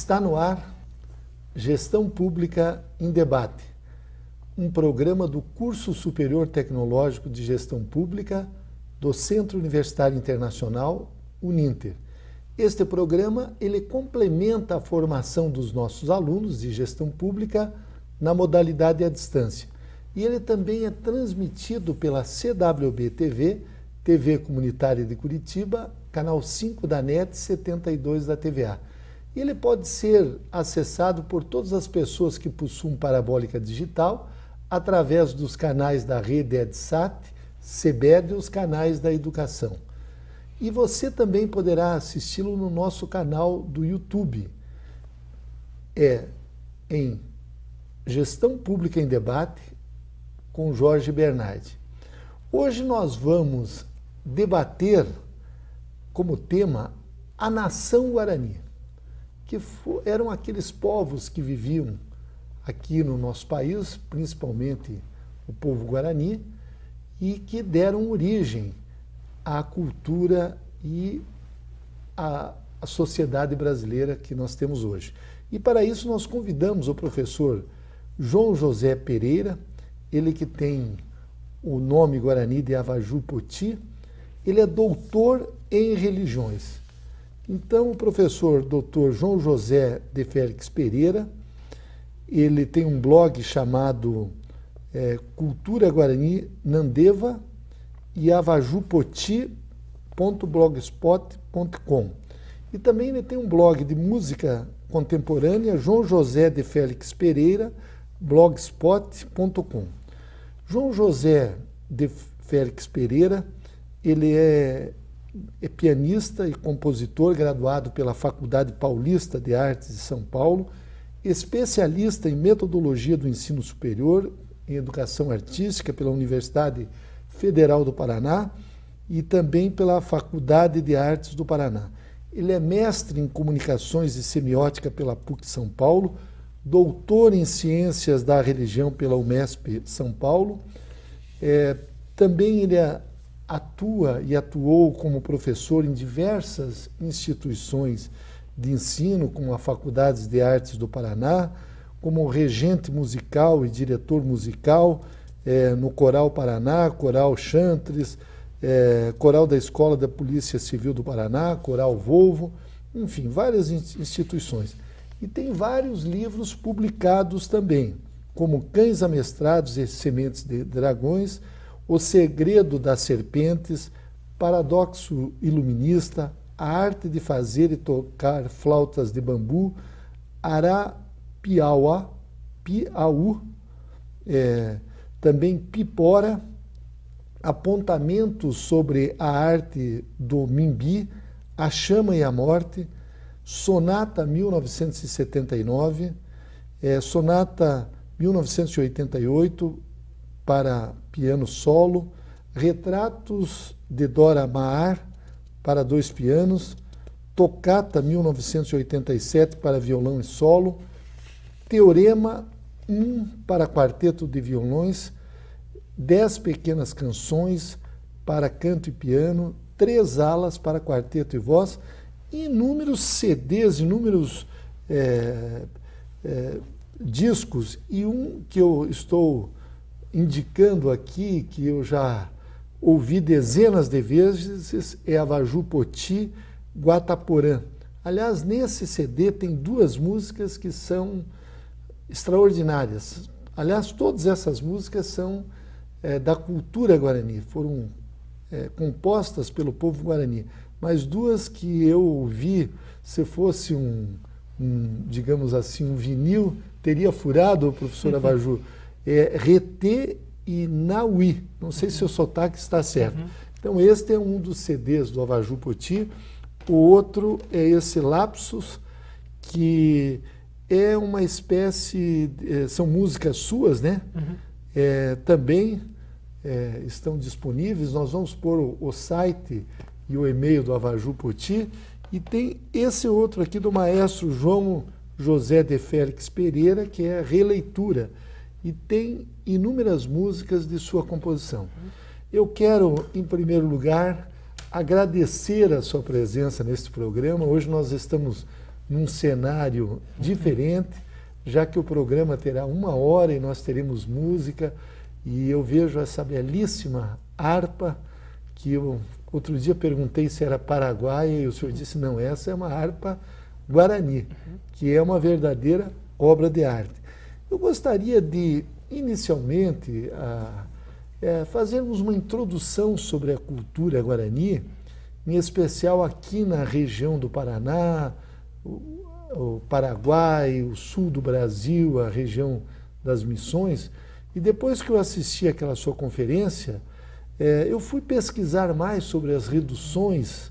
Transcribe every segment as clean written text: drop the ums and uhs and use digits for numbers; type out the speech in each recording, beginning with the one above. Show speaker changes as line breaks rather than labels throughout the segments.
Está no ar Gestão Pública em Debate, um programa do Curso Superior Tecnológico de Gestão Pública do Centro Universitário Internacional, Uninter. Este programa ele complementa a formação dos nossos alunos de gestão pública na modalidade à distância. E ele também é transmitido pela CWB-TV, TV Comunitária de Curitiba, canal 5 da NET, 72 da TVA. E ele pode ser acessado por todas as pessoas que possuem parabólica digital através dos canais da rede EdSat, CBED e os canais da educação. E você também poderá assisti-lo no nosso canal do YouTube, em Gestão Pública em Debate, com Jorge Bernardi. Hoje nós vamos debater como tema a nação Guarani, que eram aqueles povos que viviam aqui no nosso país, principalmente o povo Guarani, e que deram origem à cultura e à sociedade brasileira que nós temos hoje. E para isso nós convidamos o professor João José Pereira, ele que tem o nome Guarani de Avaju Poti, ele é doutor em religiões. Então o professor Dr. João José de Félix Pereira, ele tem um blog chamado Cultura Guarani Nandeva e avajupoti.blogspot.com. E também ele tem um blog de música contemporânea, João José de Félix Pereira, blogspot.com. João José de Félix Pereira, ele é pianista e compositor, graduado pela Faculdade Paulista de Artes de São Paulo, especialista em metodologia do ensino superior, em educação artística pela Universidade Federal do Paraná e também pela Faculdade de Artes do Paraná. Ele é mestre em comunicações e semiótica pela PUC São Paulo, doutor em ciências da religião pela UMESP São Paulo. Também ele atua e atuou como professor em diversas instituições de ensino, como a Faculdade de Artes do Paraná, como regente musical e diretor musical no Coral Paraná, Coral Chantres, Coral da Escola da Polícia Civil do Paraná, Coral Volvo, enfim, várias instituições. E tem vários livros publicados também, como Cães Amestrados e Sementes de Dragões, O Segredo das Serpentes, Paradoxo Iluminista, A Arte de Fazer e Tocar Flautas de Bambu, Arapiauá, Piauí, também Pipora, Apontamentos sobre a Arte do Mimbi, A Chama e a Morte, Sonata 1979, Sonata 1988 para piano solo, Retratos de Dora Maar para 2 pianos, Tocata 1987 para violão e solo, Teorema 1 para quarteto de violões, 10 pequenas canções para canto e piano, 3 alas para quarteto e voz, inúmeros CDs, inúmeros discos, e um que eu estou indicando aqui, que eu já ouvi dezenas de vezes, é Avaju Poti Guataporã. Aliás, nesse CD tem 2 músicas que são extraordinárias. Aliás, todas essas músicas são da cultura guarani, foram compostas pelo povo guarani. Mas 2 que eu ouvi, se fosse digamos assim, um vinil, teria furado, professor Avaju, Retê e Nauí. Não sei se o sotaque está certo. Então, este é um dos CDs do Avaju Poti. O outro é esse Lapsus, que é uma espécie, são músicas suas, né? Também estão disponíveis. Nós vamos pôr o site e o e-mail do Avaju Poti. E tem esse outro aqui do maestro João José de Félix Pereira, que é releitura. E tem inúmeras músicas de sua composição. Eu quero, em primeiro lugar, agradecer a sua presença neste programa. Hoje nós estamos num cenário diferente, já que o programa terá 1 hora e nós teremos música, e eu vejo essa belíssima harpa, que eu outro dia perguntei se era paraguaia, e o senhor disse, não, essa é uma harpa guarani, que é uma verdadeira obra de arte. Eu gostaria de, inicialmente, fazermos uma introdução sobre a cultura guarani, em especial aqui na região do Paraná, o Paraguai, o sul do Brasil, a região das Missões. E depois que eu assisti aquela sua conferência, eu fui pesquisar mais sobre as reduções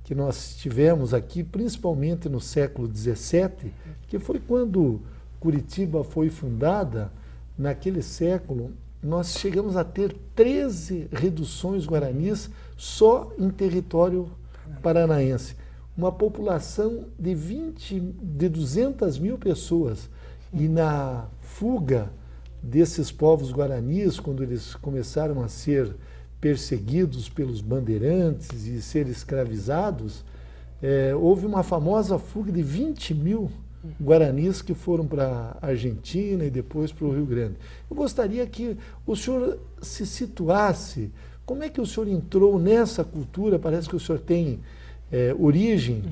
que nós tivemos aqui, principalmente no século XVII, que foi quando Curitiba foi fundada. Naquele século, nós chegamos a ter 13 reduções guaranis só em território paranaense. Uma população de 200 mil pessoas. E na fuga desses povos guaranis, quando eles começaram a ser perseguidos pelos bandeirantes e ser escravizados, houve uma famosa fuga de 20 mil guaranis que foram para a Argentina e depois para o Rio Grande. Eu gostaria que o senhor se situasse, como é que o senhor entrou nessa cultura? Parece que o senhor tem origem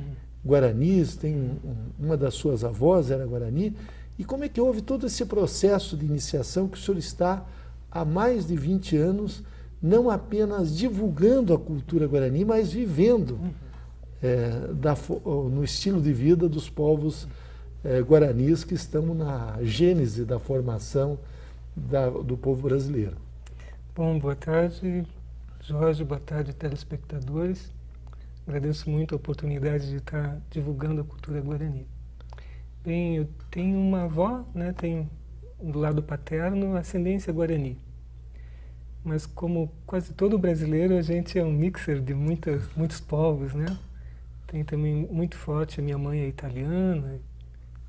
guaranis, tem uma das suas avós era guarani, e como é que houve todo esse processo de iniciação que o senhor está há mais de 20 anos, não apenas divulgando a cultura guarani, mas vivendo no estilo de vida dos povos guaranis que estão na gênese da formação do povo brasileiro.
Bom, boa tarde, Jorge, boa tarde, telespectadores. Agradeço muito a oportunidade de estar divulgando a cultura guarani. Bem, eu tenho uma avó, né, tenho do lado paterno ascendência guarani. Mas como quase todo brasileiro, a gente é um mixer de muitos povos, né? Tem também muito forte, a minha mãe é italiana,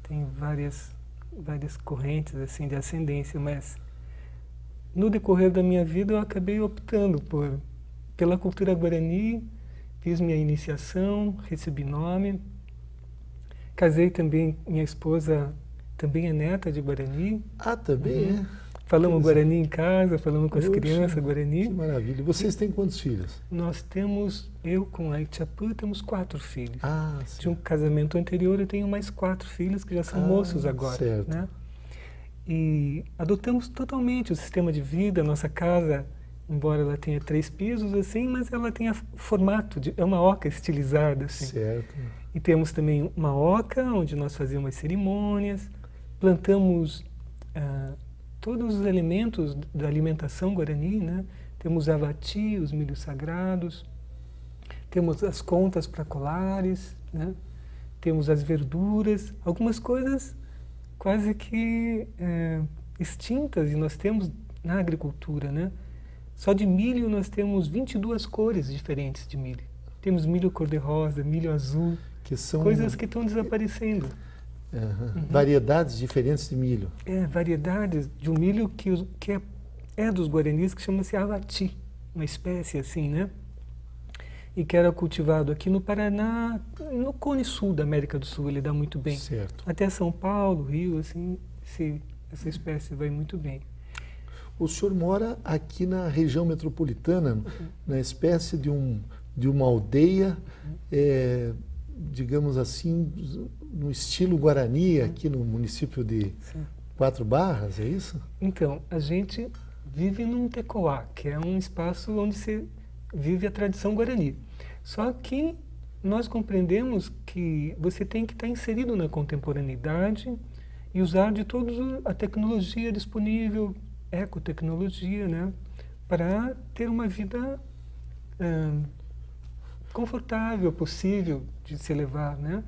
tem várias correntes assim de ascendência, mas no decorrer da minha vida eu acabei optando pela cultura guarani, fiz minha iniciação, recebi nome, casei também, minha esposa também é neta de Guarani.
Ah, também é?
Falamos Guarani em casa, falamos com as crianças Guarani.
Que maravilha. Vocês têm quantos filhos?
Nós temos, eu com a Itchapã, temos 4 filhos.
Ah, sim.
De um casamento anterior eu tenho mais 4 filhos que já são moços agora. Certo. Né? E adotamos totalmente o sistema de vida, a nossa casa, embora ela tenha 3 pisos, assim, mas ela tem formato, é uma oca estilizada. Assim.
Certo.
E temos também uma oca, onde nós fazemos as cerimônias, plantamos todos os elementos da alimentação guarani, né? Temos avati, os milhos sagrados, temos as contas para colares, né? Temos as verduras, algumas coisas quase que extintas, e nós temos na agricultura, né? Só de milho nós temos 22 cores diferentes de milho. Temos milho cor-de-rosa, milho azul,
que são
coisas que estão desaparecendo.
Variedades diferentes de milho.
Variedades de um milho que é dos guaranis, que chama-se avati, uma espécie assim, né? E que era cultivado aqui no Paraná, no Cone Sul da América do Sul, ele dá muito bem.
Certo.
Até São Paulo, Rio, assim, essa espécie vai muito bem.
O senhor mora aqui na região metropolitana, na espécie de uma aldeia, digamos assim, no estilo Guarani, aqui no município de Quatro Barras, é isso?
Então, a gente vive num tecoá, que é um espaço onde se vive a tradição Guarani. Só que nós compreendemos que você tem que estar inserido na contemporaneidade e usar de toda a tecnologia disponível, ecotecnologia, né, para ter uma vida confortável, possível de se levar, né?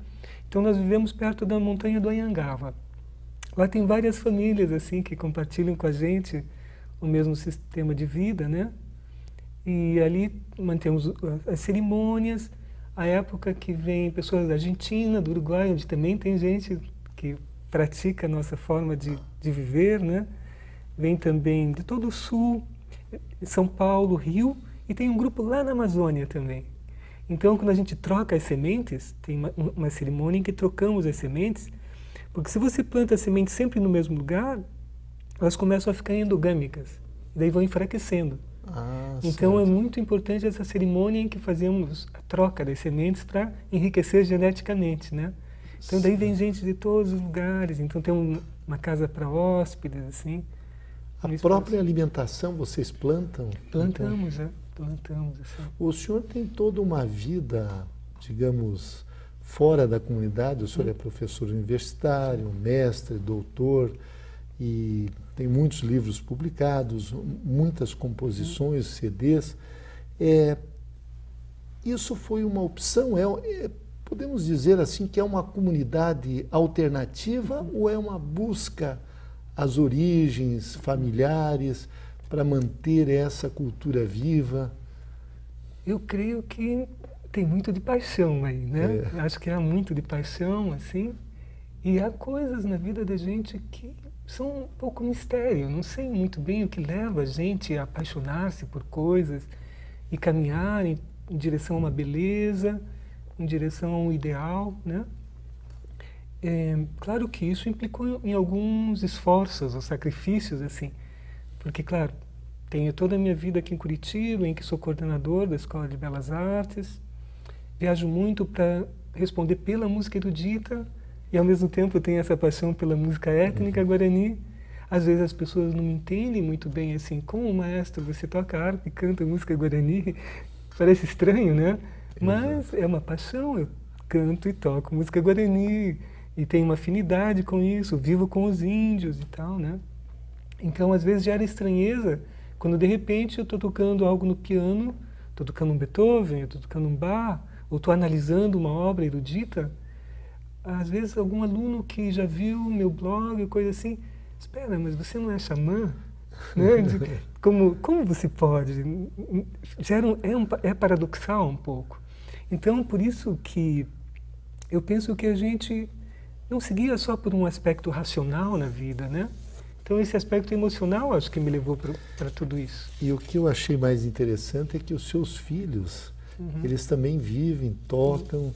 Então nós vivemos perto da montanha do Anhangava. Lá tem várias famílias assim que compartilham com a gente o mesmo sistema de vida, né? E ali mantemos as cerimônias, a época que vem pessoas da Argentina, do Uruguai, onde também tem gente que pratica a nossa forma de viver, né? Vem também de todo o sul, São Paulo, Rio, e tem um grupo lá na Amazônia também. Então, quando a gente troca as sementes, tem uma cerimônia em que trocamos as sementes, porque se você planta as sementes sempre no mesmo lugar, elas começam a ficar endogâmicas, e daí vão enfraquecendo. Então
certo.
é muito importante essa cerimônia em que fazemos a troca das sementes para enriquecer geneticamente, né? Então daí vem gente de todos os lugares, então tem uma casa para hóspedes, assim.
A própria alimentação vocês plantam?
Plantamos, então, plantamos, assim.
O senhor tem toda uma vida, digamos, fora da comunidade. O senhor é professor universitário, mestre, doutor, e tem muitos livros publicados, muitas composições, CDs. Isso foi uma opção? Podemos dizer assim que é uma comunidade alternativa ou é uma busca às origens familiares para manter essa cultura viva?
Eu creio que tem muito de paixão aí, né? Acho que há muito de paixão, assim, e há coisas na vida da gente que são um pouco mistério. Não sei muito bem o que leva a gente a apaixonar-se por coisas e caminhar em direção a uma beleza, em direção a um ideal, né? Claro que isso implicou em alguns esforços ou sacrifícios, assim, porque, claro, tenho toda a minha vida aqui em Curitiba, em que sou coordenador da Escola de Belas Artes, viajo muito para responder pela música erudita, e ao mesmo tempo eu tenho essa paixão pela música étnica guarani. Às vezes as pessoas não me entendem muito bem, assim, como maestro você toca harpa e canta música guarani, parece estranho, né? Mas é uma paixão, eu canto e toco música guarani, e tenho uma afinidade com isso, vivo com os índios e tal, né? Então às vezes gera estranheza, quando de repente eu estou tocando algo no piano, estou tocando um Beethoven, estou tocando um Bach, ou estou analisando uma obra erudita. Às vezes algum aluno que já viu meu blog, coisa assim, espera, mas você não é xamã? Né? Como você pode? É paradoxal um pouco. Então, por isso que eu penso que a gente não seguia só por um aspecto racional na vida, né? Então, esse aspecto emocional acho que me levou para tudo isso.
E o que eu achei mais interessante é que os seus filhos, eles também vivem, tocam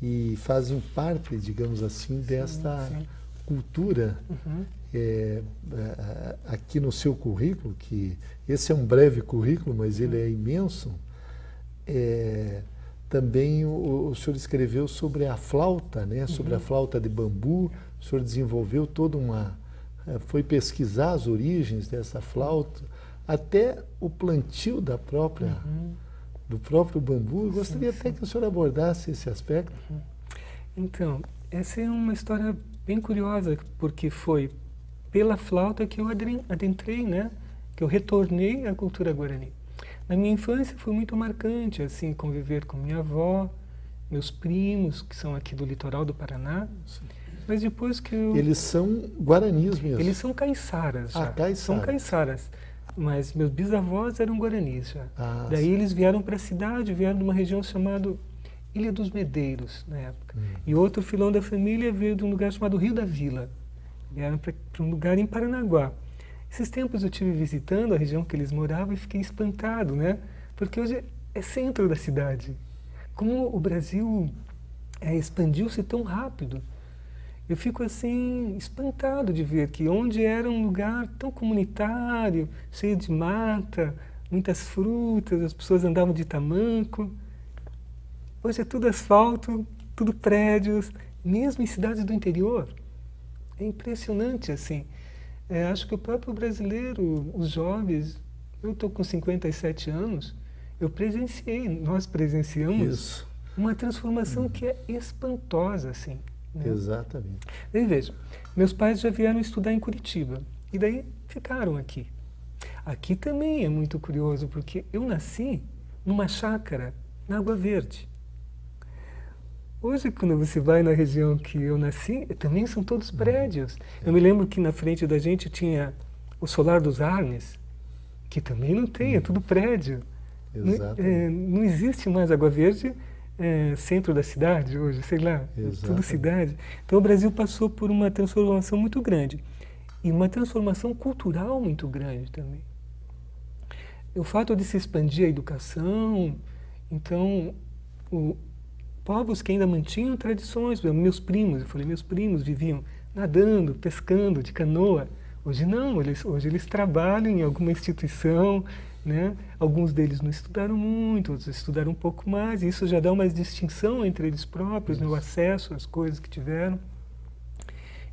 e fazem parte, digamos assim, desta cultura. Aqui no seu currículo, que esse é um breve currículo, mas ele é imenso, também o senhor escreveu sobre a flauta, né? Sobre a flauta de bambu. O senhor desenvolveu toda foi pesquisar as origens dessa flauta, até o plantio da própria, do próprio bambu. Eu gostaria até que o senhor abordasse esse aspecto.
Então, essa é uma história bem curiosa, porque foi pela flauta que eu adentrei, né? Que eu retornei à cultura guarani. Na minha infância foi muito marcante, assim, conviver com minha avó, meus primos, que são aqui do litoral do Paraná. Sim. Mas depois que eu...
Eles são guaranis mesmo?
Eles são caiçaras já.
Caiçaras.
São caiçaras. Mas meus bisavós eram guaranis já. Daí
sim.
eles vieram para a cidade, vieram de uma região chamada Ilha dos Medeiros, na época. E outro filão da família veio de um lugar chamado Rio da Vila. Vieram para um lugar em Paranaguá. Esses tempos eu estive visitando a região que eles moravam e fiquei espantado, né? Porque hoje é centro da cidade. Como o Brasil expandiu-se tão rápido. Eu fico assim espantado de ver que onde era um lugar tão comunitário, cheio de mata, muitas frutas, as pessoas andavam de tamanco. Hoje é tudo asfalto, tudo prédios, mesmo em cidades do interior. É impressionante, assim. Acho que o próprio brasileiro, os jovens, eu estou com 57 anos, nós presenciamos uma transformação que é espantosa, assim. Né?
Exatamente.
Daí veja, meus pais já vieram estudar em Curitiba, e daí ficaram aqui. Aqui também é muito curioso, porque eu nasci numa chácara na Água Verde. Hoje, quando você vai na região que eu nasci, também são todos prédios. Eu me lembro que na frente da gente tinha o Solar dos Arnes, que também não tem, é tudo prédio. Não existe mais Água Verde, centro da cidade hoje, sei lá, é tudo cidade. Então o Brasil passou por uma transformação muito grande. E uma transformação cultural muito grande também. O fato de se expandir a educação, então... povos que ainda mantinham tradições. Meus primos viviam nadando, pescando de canoa. Hoje não, hoje eles trabalham em alguma instituição, né? Alguns deles não estudaram muito, outros estudaram um pouco mais, e isso já dá uma distinção entre eles próprios, no acesso às coisas que tiveram.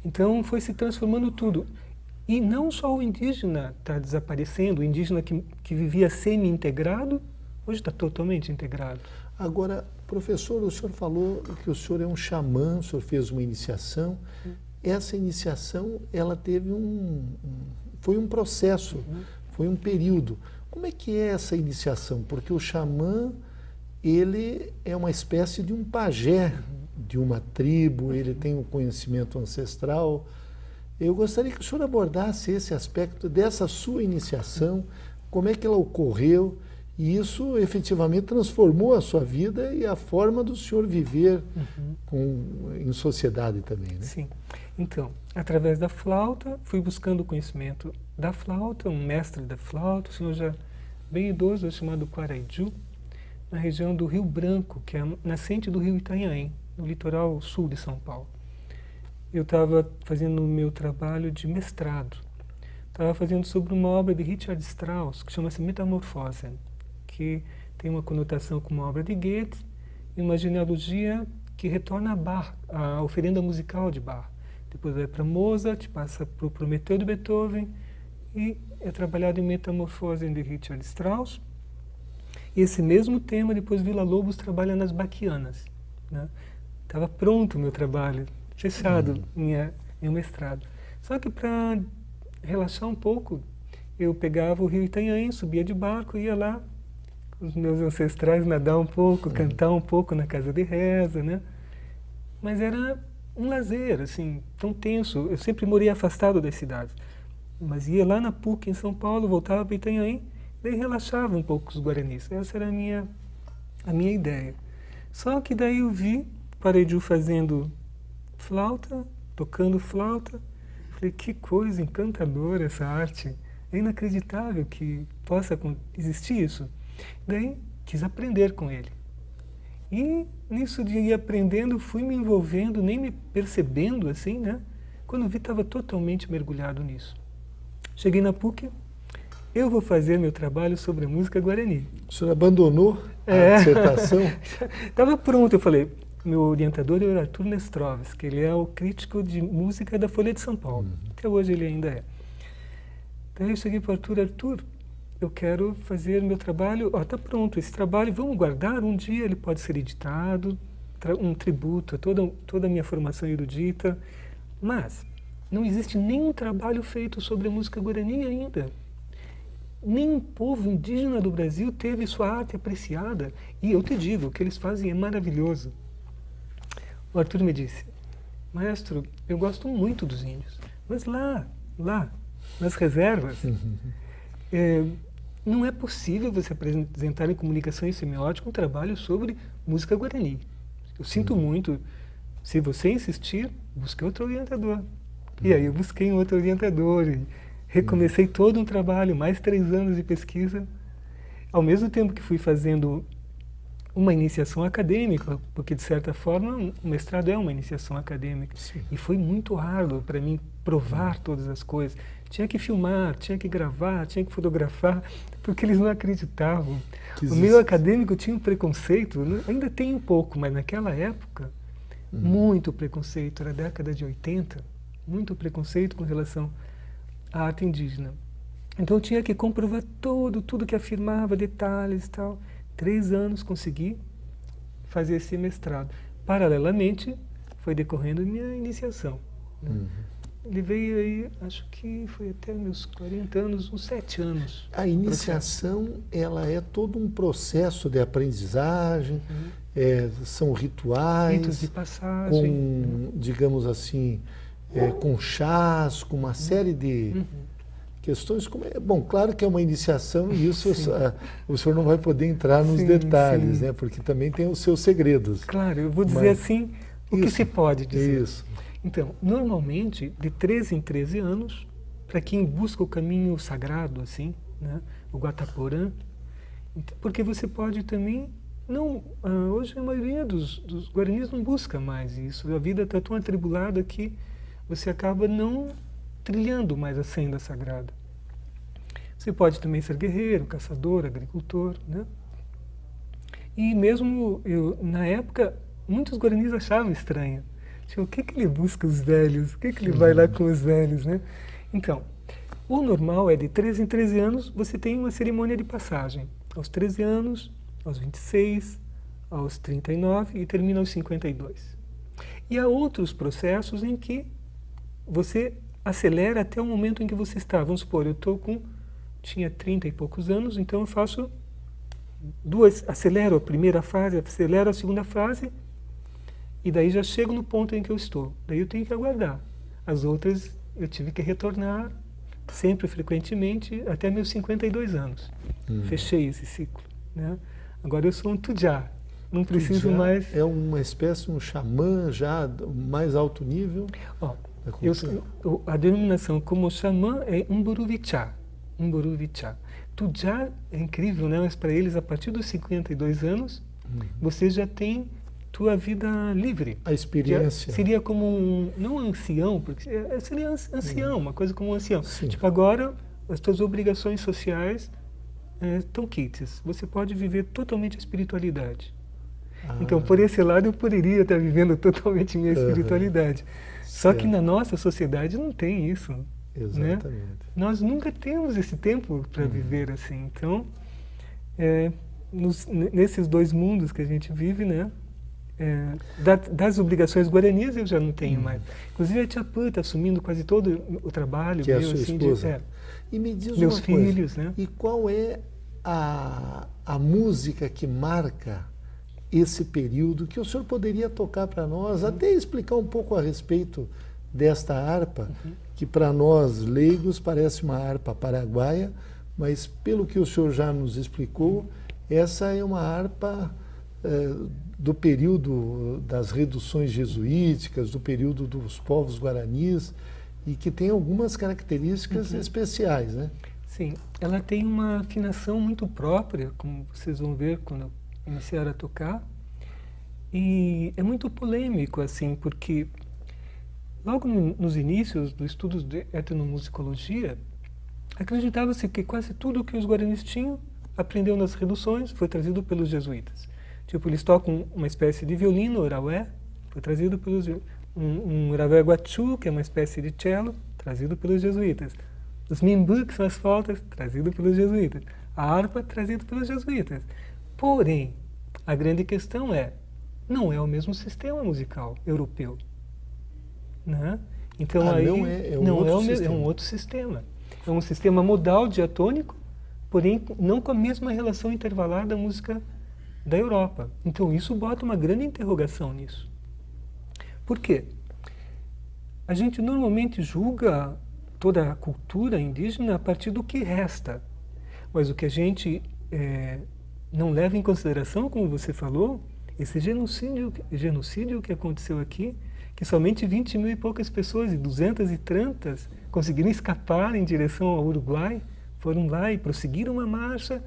Então foi se transformando tudo. E não só o indígena está desaparecendo, o indígena que vivia semi-integrado, hoje está totalmente integrado.
Agora, professor, o senhor falou que o senhor é um xamã, o senhor fez uma iniciação. Essa iniciação, ela teve foi um processo, foi um período. Como é que é essa iniciação? Porque o xamã, ele é uma espécie de um pajé de uma tribo, ele tem um conhecimento ancestral. Eu gostaria que o senhor abordasse esse aspecto dessa sua iniciação, como é que ela ocorreu, e isso efetivamente transformou a sua vida e a forma do senhor viver em sociedade também, né?
Sim. Então, através da flauta, fui buscando o conhecimento da flauta, um mestre da flauta, um senhor já bem idoso, chamado Quaraiju, na região do Rio Branco, que é a nascente do rio Itanhaém, no litoral sul de São Paulo. Eu estava fazendo o meu trabalho de mestrado. Estava fazendo sobre uma obra de Richard Strauss, que chama-se Metamorphosen, que tem uma conotação com uma obra de Goethe e uma genealogia que retorna a Bach, a oferenda musical de Bach. Depois vai para Mozart, passa para o Prometeu de Beethoven e é trabalhado em Metamorphosen de Richard Strauss. E esse mesmo tema, depois Villa-Lobos trabalha nas Baquianas, né? Estava pronto o meu trabalho, fechado, meu mestrado. Só que para relaxar um pouco, eu pegava o rio Itanhaém, subia de barco, ia lá com os meus ancestrais, nadar um pouco, cantar um pouco na casa de reza, né? Mas era um lazer, assim, tão tenso. Eu sempre morei afastado das cidades, mas ia lá na PUC em São Paulo, voltava para Itanhaém, daí relaxava um pouco os guaranis. Essa era a minha ideia. Só que daí eu vi Quaraiju fazendo flauta, tocando flauta. Falei, que coisa encantadora essa arte. É inacreditável que possa existir isso. Daí quis aprender com ele. E nisso de ir aprendendo, fui me envolvendo, nem me percebendo assim, né? Quando vi, estava totalmente mergulhado nisso. Cheguei na PUC, eu vou fazer meu trabalho sobre a música guarani.
O senhor abandonou a dissertação?
Estava pronto, eu falei. Meu orientador é o Arthur Nestrovski, ele é o crítico de música da Folha de São Paulo. Até hoje ele ainda é. Daí eu cheguei para o Arthur, eu quero fazer meu trabalho, está pronto esse trabalho, vamos guardar, um dia ele pode ser editado, um tributo a toda a minha formação erudita, mas não existe nenhum trabalho feito sobre a música guarani ainda. Nenhum povo indígena do Brasil teve sua arte apreciada, e eu te digo, o que eles fazem é maravilhoso. O Arthur me disse, maestro, eu gosto muito dos índios, mas lá, nas reservas, não é possível você apresentar em comunicação e semiótica um trabalho sobre música guarani. Eu sinto muito, se você insistir, busque outro orientador. E aí eu busquei um outro orientador e recomecei todo um trabalho, mais 3 anos de pesquisa, ao mesmo tempo que fui fazendo uma iniciação acadêmica, porque de certa forma o mestrado é uma iniciação acadêmica.
Sim.
E foi muito árduo para mim provar todas as coisas. Tinha que filmar, tinha que gravar, tinha que fotografar, porque eles não acreditavam. O meio acadêmico tinha um preconceito, ainda tem um pouco, mas naquela época, muito preconceito, era a década de 80, muito preconceito com relação à arte indígena. Então eu tinha que comprovar tudo que afirmava, detalhes e tal. 3 anos consegui fazer esse mestrado. Paralelamente, foi decorrendo minha iniciação. Né? Ele veio aí, acho que foi até meus 40 anos, uns 7 anos.
A iniciação, ela é todo um processo de aprendizagem, são rituais.
Ritos de passagem.
Com, digamos assim, com chás, com uma série de questões. Bom, claro que é uma iniciação e isso o senhor não vai poder entrar nos detalhes, né? Porque também tem os seus segredos.
Claro, eu vou dizer assim o que se pode dizer.
Isso.
Então, normalmente, de 13 em 13 anos, para quem busca o caminho sagrado, assim, né, o Guataporã, porque você pode também Não, hoje a maioria dos guaranis não busca mais isso. A vida está tão atribulada que você acaba não trilhando mais a senda sagrada. Você pode também ser guerreiro, caçador, agricultor, né? E mesmo na época, muitos guaranis achavam estranho. Tipo, o que ele busca os velhos? O que ele vai lá com os velhos, né? Então, o normal é de 13 em 13 anos você tem uma cerimônia de passagem. Aos 13 anos, aos 26, aos 39 e termina aos 52. E há outros processos em que você acelera até o momento em que você está. Vamos supor, tinha 30 e poucos anos, então eu faço acelero a primeira fase, acelero a segunda fase, e daí já chego no ponto em que eu estou. Daí eu tenho que aguardar. As outras eu tive que retornar, sempre, frequentemente, até meus 52 anos. Fechei esse ciclo, né? Agora eu sou um tujá, não preciso
tujá
mais...
É uma espécie, um xamã já mais alto nível?
A denominação como xamã é Umburuvichá. Tujá é incrível, né? Mas para eles, a partir dos 52 anos, você já tem tua vida livre.
A experiência.
Seria como não ancião, porque seria ancião, uma coisa como um ancião.
Sim.
Tipo, agora as tuas obrigações sociais estão quites. Você pode viver totalmente a espiritualidade. Então, por esse lado, eu poderia estar vivendo totalmente minha espiritualidade. Só que na nossa sociedade não tem isso.
Exatamente.
Né? Nós nunca temos esse tempo para viver assim. Então, nesses dois mundos que a gente vive, né? Das obrigações guaranis eu já não tenho mais. Inclusive a tia Pã está assumindo quase todo o trabalho.
Que é a sua esposa. E me diz
meus
uma coisa,
filhos, né?
E qual é a música que marca esse período que o senhor poderia tocar para nós, até explicar um pouco a respeito desta harpa, que para nós leigos parece uma harpa paraguaia, mas pelo que o senhor já nos explicou, essa é uma harpa do período das reduções jesuíticas, do período dos povos guaranis, e que tem algumas características especiais, né?
Sim, ela tem uma afinação muito própria, como vocês vão ver quando iniciar a tocar, e é muito polêmico, assim, porque logo nos inícios dos estudos de etnomusicologia, acreditava-se que quase tudo que os guaranis tinham aprendeu nas reduções foi trazido pelos jesuítas. Tipo, eles tocam uma espécie de violino, oraué, foi trazido pelos um oraué guachu, que é uma espécie de cello, trazido pelos jesuítas. Os mimbu, que são as flautas, trazido pelos jesuítas. A harpa, trazido pelos jesuítas. Porém, a grande questão não é o mesmo sistema musical europeu. Né? Então aí
é um
outro sistema. É um sistema modal diatônico, porém não com a mesma relação intervalar da música da Europa. Então isso bota uma grande interrogação nisso. Por quê? A gente normalmente julga toda a cultura indígena a partir do que resta. Mas o que a gente não leva em consideração, como você falou, esse genocídio que aconteceu aqui, que somente 20 mil e poucas pessoas, e 230 conseguiram escapar em direção ao Uruguai, foram lá e prosseguiram uma marcha,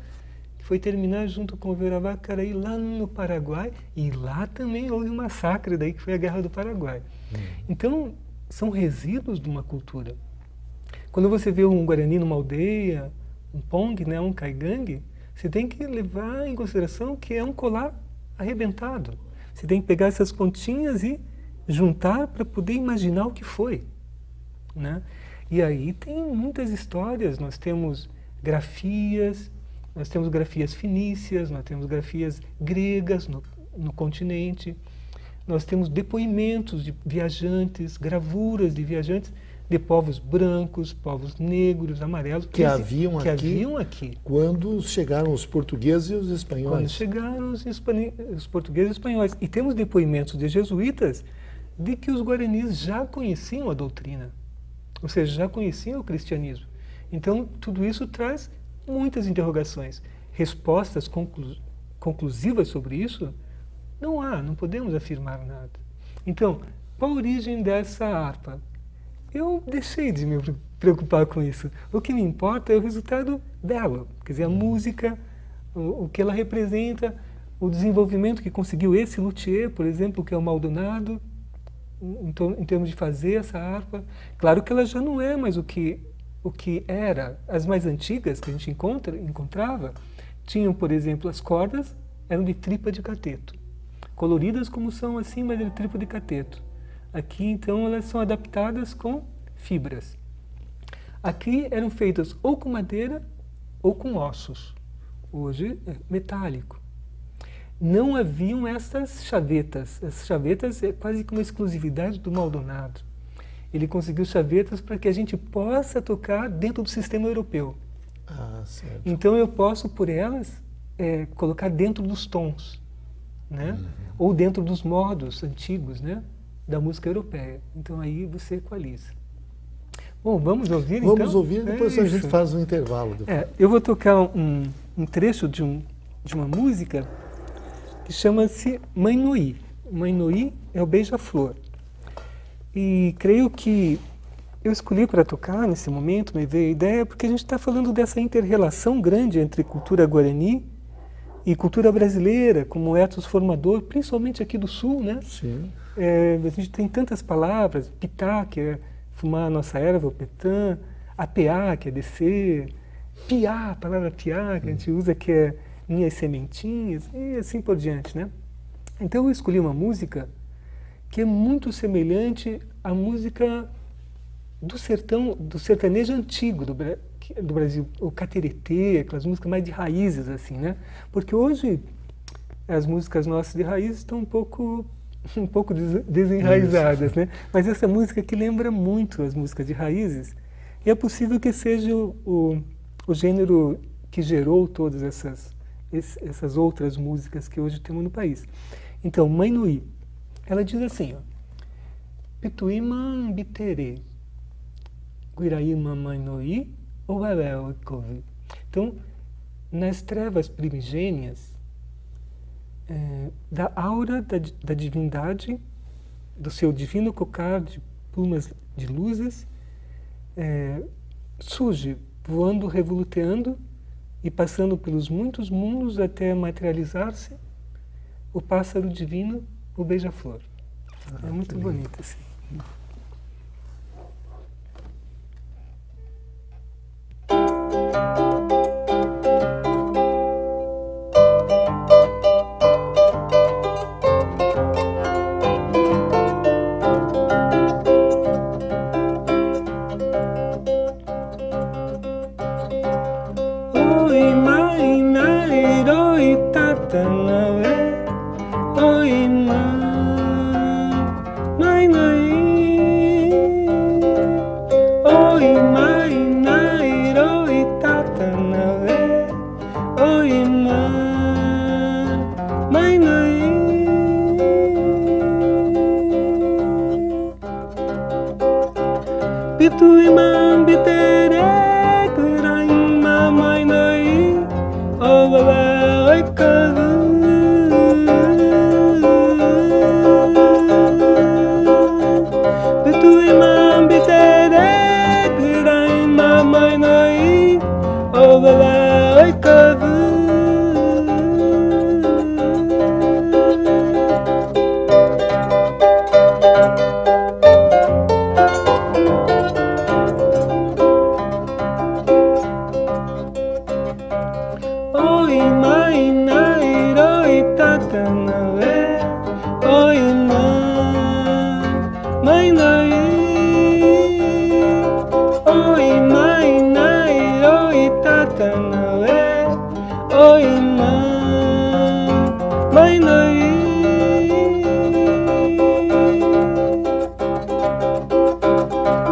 que foi terminar junto com o Veravacaraí lá no Paraguai, e lá também houve um massacre, daí que foi a Guerra do Paraguai. Então, são resíduos de uma cultura. Quando você vê um Guarani numa aldeia, um Pong, né, um Caigangue, você tem que levar em consideração que é um colar arrebentado. Você tem que pegar essas pontinhas e juntar para poder imaginar o que foi, né? E aí tem muitas histórias. Nós temos grafias fenícias, nós temos grafias gregas no continente, nós temos depoimentos de viajantes, gravuras de viajantes de povos brancos, povos negros, amarelos,
que haviam
aqui
quando chegaram os portugueses e os espanhóis.
Quando chegaram os portugueses e espanhóis. E temos depoimentos de jesuítas de que os guaranis já conheciam a doutrina, ou seja, já conheciam o cristianismo. Então, tudo isso traz muitas interrogações. Respostas conclusivas sobre isso não podemos afirmar nada. Então, qual a origem dessa harpa? Eu deixei de me preocupar com isso. O que me importa é o resultado dela, quer dizer, a música, o que ela representa, o desenvolvimento que conseguiu esse luthier, por exemplo, que é o Maldonado, em termos de fazer essa harpa. Claro que ela já não é mais o que era. As mais antigas que a gente encontrava tinham, por exemplo, as cordas eram de tripa de cateto, coloridas como são assim, mas de tripa de cateto. Aqui, então, elas são adaptadas com fibras. Aqui eram feitas ou com madeira ou com ossos. Hoje é metálico. Não haviam essas chavetas. As chavetas é quase que uma exclusividade do Maldonado. Ele conseguiu chavetas para que a gente possa tocar dentro do sistema europeu.
Ah, certo.
Então eu posso, por elas, colocar dentro dos tons, né? Ou dentro dos modos antigos, né? Da música europeia. Então aí você equaliza. Bom, vamos ouvir então?
Vamos ouvir, depois a gente faz um intervalo.
Eu vou tocar um trecho de uma música que chama-se Mãe Noí. Mãe Noí é o beija-flor. E creio que eu escolhi para tocar nesse momento, me veio a ideia, porque a gente está falando dessa inter-relação grande entre cultura guarani e cultura brasileira, como ethos formador, principalmente aqui do Sul, né?
Sim.
A gente tem tantas palavras, pitá, que é fumar a nossa erva, o petã, apeá, que é descer, piá, a palavra piá, que a gente usa, que é minhas sementinhas, e assim por diante, né? Então eu escolhi uma música que é muito semelhante à música do sertão, do sertanejo antigo do Brasil, o cateretê, aquelas músicas mais de raízes, assim, né? Porque hoje as músicas nossas de raízes estão um pouco desenraizadas, né? Mas essa música que lembra muito as músicas de raízes, e é possível que seja o gênero que gerou todas essas outras músicas que hoje temos no país. Então, Mãe Noí, ela diz assim, ó, Pituíma Biterê, Guiraíma Mãe Noí, ou Ecovi. Então, nas trevas primigênias, da aura da divindade, do seu divino cocar de plumas de luzes, surge, voando, revoluteando e passando pelos muitos mundos até materializar-se o pássaro divino, o beija-flor. É muito bonito assim.
Pituíma Biterê, Guiraíma Mãe Noí, Oba Ecovi. Pituíma Biterê, Guiraíma Mãe Noí, Oba Ecovi.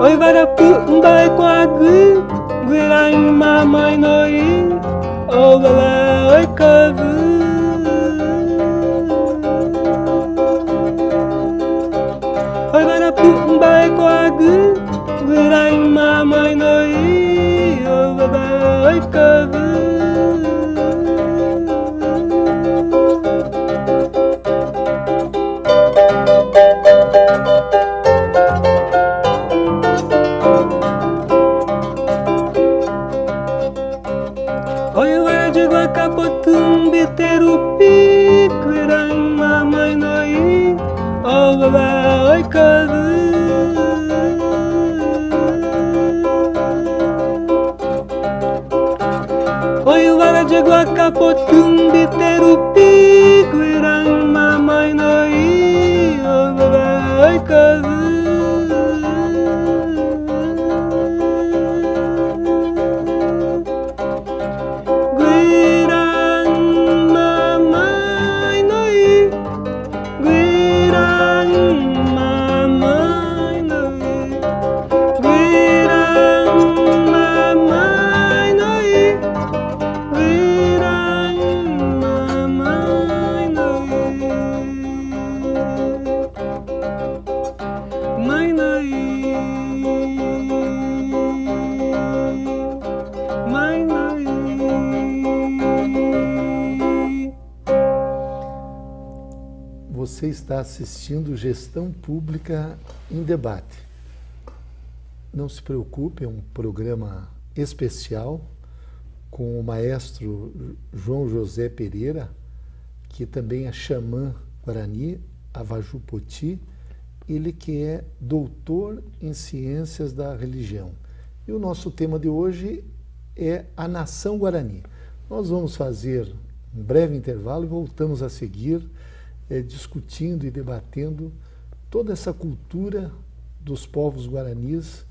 Oi, Varapu, Mbai, Quagui, Guiraíma, Mãe Noí, Oba, Ecovi.
Você está assistindo Gestão Pública em Debate. Não se preocupe, é um programa especial com o maestro João José Pereira, que também é xamã Guarani, Avaju Poti, ele que é doutor em ciências da religião. E o nosso tema de hoje é a nação Guarani. Nós vamos fazer um breve intervalo e voltamos a seguir discutindo e debatendo toda essa cultura dos povos guaranis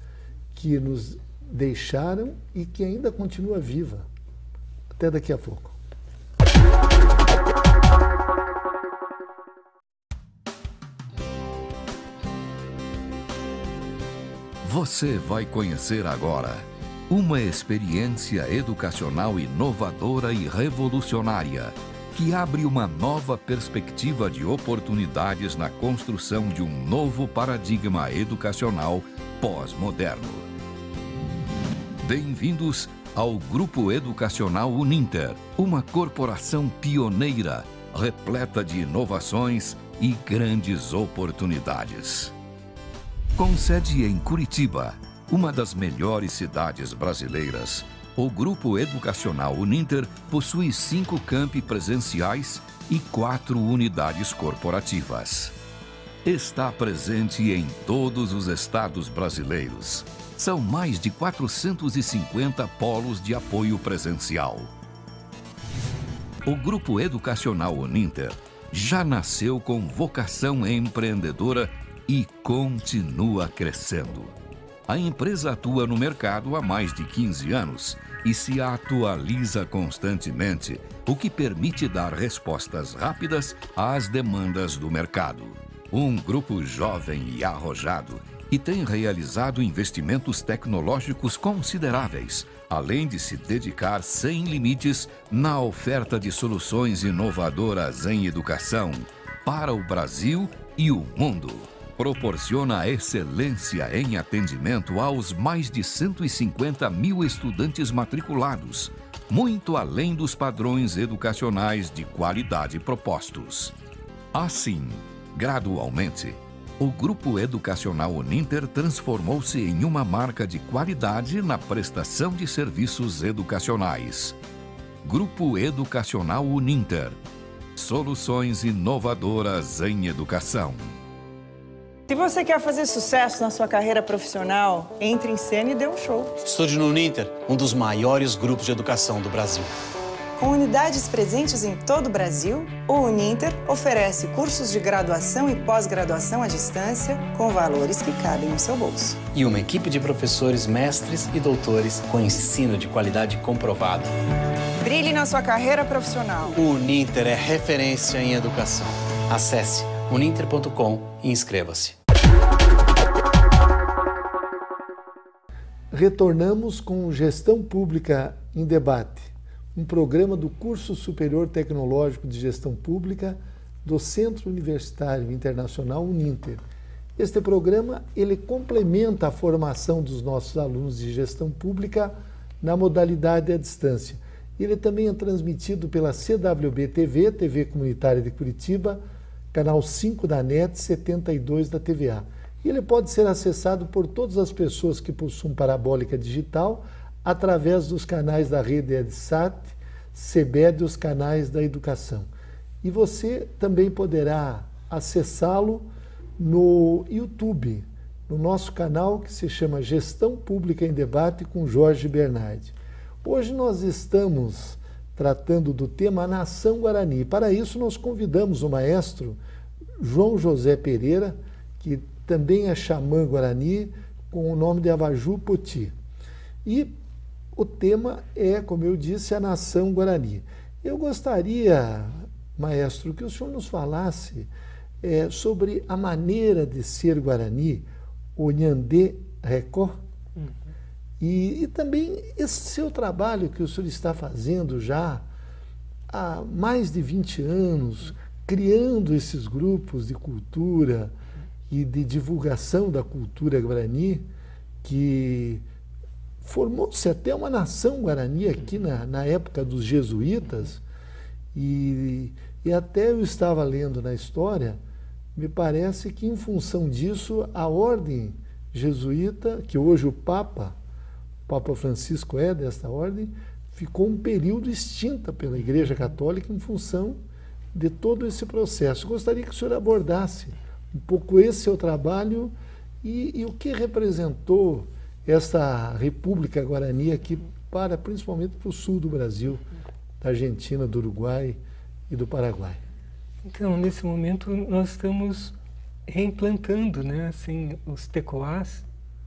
que nos deixaram e que ainda continua viva. Até daqui a pouco.
Você vai conhecer agora uma experiência educacional inovadora e revolucionária que abre uma nova perspectiva de oportunidades na construção de um novo paradigma educacional pós-moderno. Bem-vindos ao Grupo Educacional Uninter, uma corporação pioneira, repleta de inovações e grandes oportunidades. Com sede em Curitiba, uma das melhores cidades brasileiras, o Grupo Educacional Uninter possui 5 campi presenciais e 4 unidades corporativas. Está presente em todos os estados brasileiros. São mais de 450 polos de apoio presencial. O Grupo Educacional Uninter já nasceu com vocação empreendedora e continua crescendo. A empresa atua no mercado há mais de 15 anos e se atualiza constantemente, o que permite dar respostas rápidas às demandas do mercado. Um grupo jovem e arrojado e tem realizado investimentos tecnológicos consideráveis, além de se dedicar sem limites na oferta de soluções inovadoras em educação para o Brasil e o mundo. Proporciona excelência em atendimento aos mais de 150 mil estudantes matriculados, muito além dos padrões educacionais de qualidade propostos. Assim, gradualmente, o Grupo Educacional Uninter transformou-se em uma marca de qualidade na prestação de serviços educacionais. Grupo Educacional Uninter. Soluções inovadoras em educação.
Se você quer fazer sucesso na sua carreira profissional, entre em cena e dê um show.
Estude no Uninter, um dos maiores grupos de educação do Brasil.
Com unidades presentes em todo o Brasil, o Uninter oferece cursos de graduação e pós-graduação à distância com valores que cabem no seu bolso.
E uma equipe de professores, mestres e doutores com ensino de qualidade comprovada.
Brilhe na sua carreira profissional.
O Uninter é referência em educação. Acesse uninter.com e inscreva-se.
Retornamos com Gestão Pública em Debate, um programa do Curso Superior Tecnológico de Gestão Pública do Centro Universitário Internacional Uninter. Este programa ele complementa a formação dos nossos alunos de gestão pública na modalidade à distância. Ele também é transmitido pela CWB TV, TV Comunitária de Curitiba, canal 5 da NET, 72 da TVA. E ele pode ser acessado por todas as pessoas que possuem parabólica digital através dos canais da rede EdSat, CBED e os canais da educação. E você também poderá acessá-lo no YouTube, no nosso canal que se chama Gestão Pública em Debate com Jorge Bernardi. Hoje nós estamos tratando do tema Nação Guarani. Para isso nós convidamos o maestro João José Pereira, que também é xamã Guarani, com o nome de Avaju Poti. E o tema é, como eu disse, a Nação Guarani. Eu gostaria, maestro, que o senhor nos falasse sobre a maneira de ser Guarani, o Nhandê Record, e também esse seu trabalho que o senhor está fazendo já há mais de 20 anos, criando esses grupos de cultura e de divulgação da cultura Guarani, que formou-se até uma nação Guarani aqui na época dos jesuítas, e E até eu estava lendo na história, me parece que em função disso, a ordem jesuíta, que hoje o Papa Francisco é desta ordem, ficou um período extinta pela Igreja Católica em função de todo esse processo. Gostaria que o senhor abordasse um pouco esse seu trabalho e o que representou essa República Guarani aqui, principalmente para o sul do Brasil, da Argentina, do Uruguai e do Paraguai.
Então, nesse momento, nós estamos reimplantando, né, assim, os tecoás,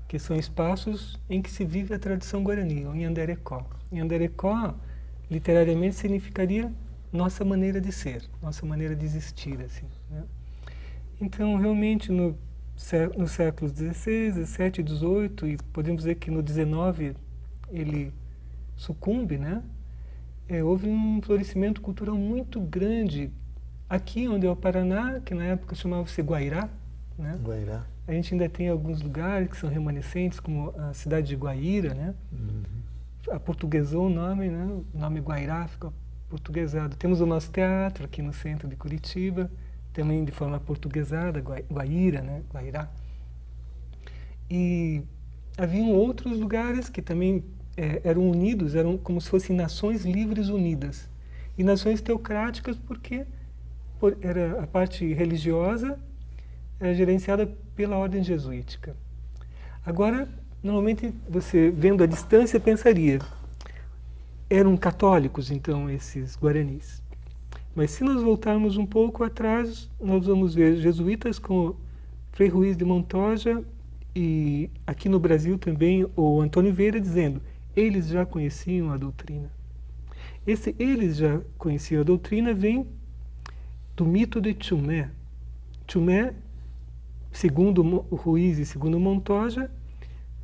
que são espaços em que se vive a tradição guarani, o Nhanderecó. Nhanderecó, literariamente, significaria nossa maneira de ser, nossa maneira de existir, assim, né? Então, realmente, nos séculos XVI, XVII e XVIII, e podemos dizer que no XIX ele sucumbe, né? Houve um florescimento cultural muito grande aqui onde é o Paraná, que na época chamava-se Guairá, né?
Guairá.
A gente ainda tem alguns lugares que são remanescentes, como a cidade de Guaíra, né? Aportuguesou o nome, né? O nome Guairá ficou portuguesado. Temos o nosso teatro aqui no centro de Curitiba, também de forma portuguesada, Guaíra, né? Guairá. E haviam outros lugares que também eram unidos, eram como se fossem nações livres unidas. E nações teocráticas porque era a parte religiosa era gerenciada pela ordem jesuítica. Agora, normalmente, você vendo à distância pensaria, eram católicos, então, esses guaranis. Mas se nós voltarmos um pouco atrás, nós vamos ver jesuítas como Frei Ruiz de Montoya e aqui no Brasil também o Antônio Vieira dizendo, eles já conheciam a doutrina. Eles já conheciam a doutrina vem do mito de Chumé. Chumé, segundo Ruiz e segundo Montoya,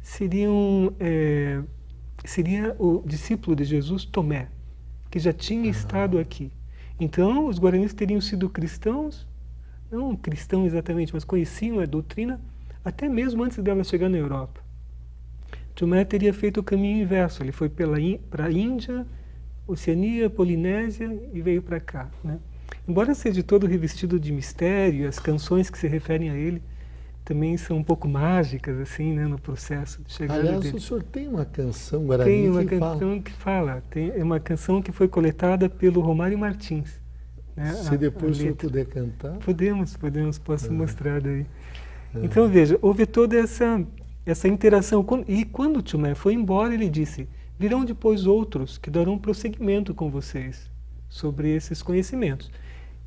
seria o discípulo de Jesus, Tomé, que já tinha estado aqui. Então, os guaranis teriam sido cristãos, não cristãos exatamente, mas conheciam a doutrina até mesmo antes dela chegar na Europa. Tomé teria feito o caminho inverso, ele foi para a Índia, Oceania, Polinésia e veio para cá, né? Embora seja todo revestido de mistério, as canções que se referem a ele também são um pouco mágicas, assim, né, no processo de chegada dele.
Aliás, o senhor tem uma canção guarani
tem uma canção que fala, é uma canção que foi coletada pelo Romário Martins, né?
Se depois o senhor puder cantar.
Posso mostrar daí. Então, veja, houve toda essa interação. E quando Chumé foi embora, ele disse, virão depois outros que darão prosseguimento com vocês sobre esses conhecimentos.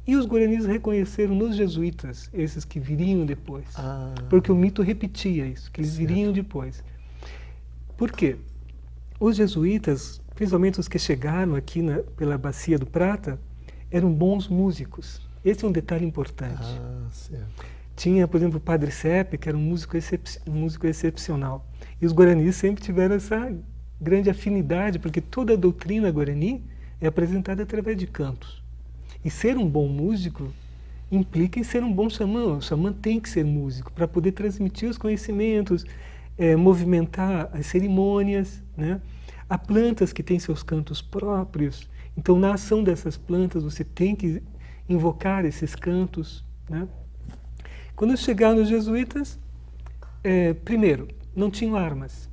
E os guaranis reconheceram nos jesuítas, esses que viriam depois. Porque o mito repetia isso, que eles viriam depois. Por quê? Os jesuítas, principalmente os que chegaram aqui pela Bacia do Prata, eram bons músicos. Esse é um detalhe importante.
Certo.
Tinha, por exemplo, o Padre Sepe, que era um músico excepcional. E os guaranis sempre tiveram essa grande afinidade, porque toda a doutrina guarani é apresentada através de cantos. E ser um bom músico implica em ser um bom xamã. O xamã tem que ser músico para poder transmitir os conhecimentos, movimentar as cerimônias, né? Há plantas que têm seus cantos próprios. Então, na ação dessas plantas, você tem que invocar esses cantos, né? Quando chegaram os jesuítas, primeiro, não tinham armas.